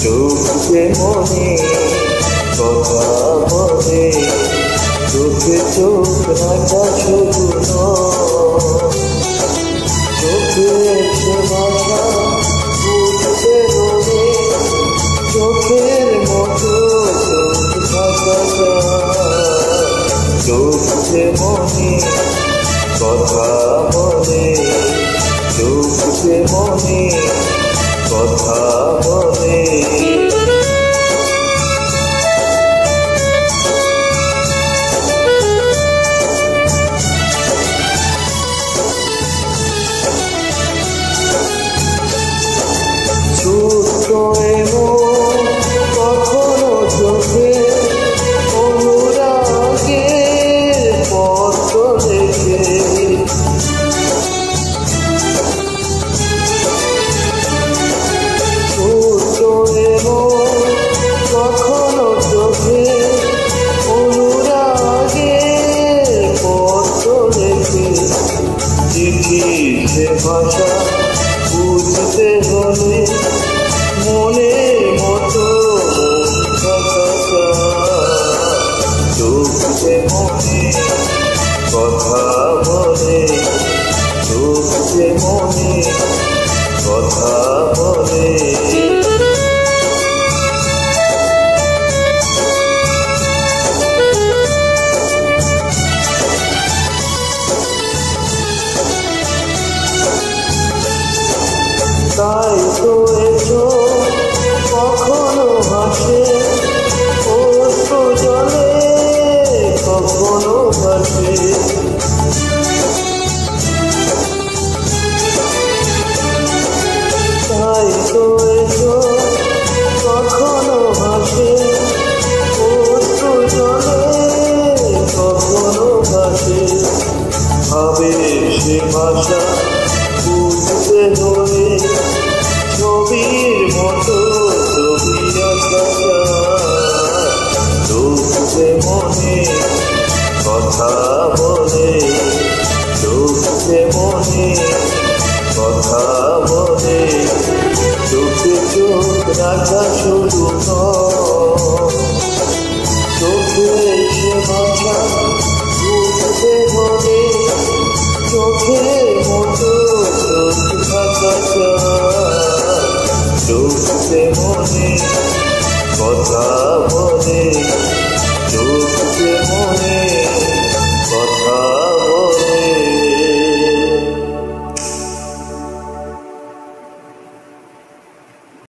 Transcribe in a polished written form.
চোখে মনে কথা বলে, চোখে চোখ রাখা শুধু চোখের সে ভাষা বুঝতে হবে, চোখের মতো চোখ থাকা চোখে মনে কথা বলে, চোখে মনে কথা বলে। ছোট্ট এমন কখনো চোখে অনুরাগে পথ চলেছে, ছোট্ট এমন কখনো চোখে অনুরাগে পথ চলেছে। চিঠির সে ভাষা বুঝতে হলে মনের মতো চোখে মনে কথা বলে, চোখে মনে কথা বলে। তাই তো এসো কখনো হাসে অশ্রু জলে, কখনো ভাসে, তাই তো এসো কখনো হাসে অশ্রু জলে, কখনো ভাসে। ভাবে সে ভাষা বুঝতে হলে ছবির মতো ছবি আঁকা, চোখে মনে কথা বলে, চোখে মনে কথা বলে। চোখে চোখ রাখা শুধু চোখে সে ভাষা বুঝতে হলে চোখের মতো চোখ থাকা চোখে মনে কথা বলে।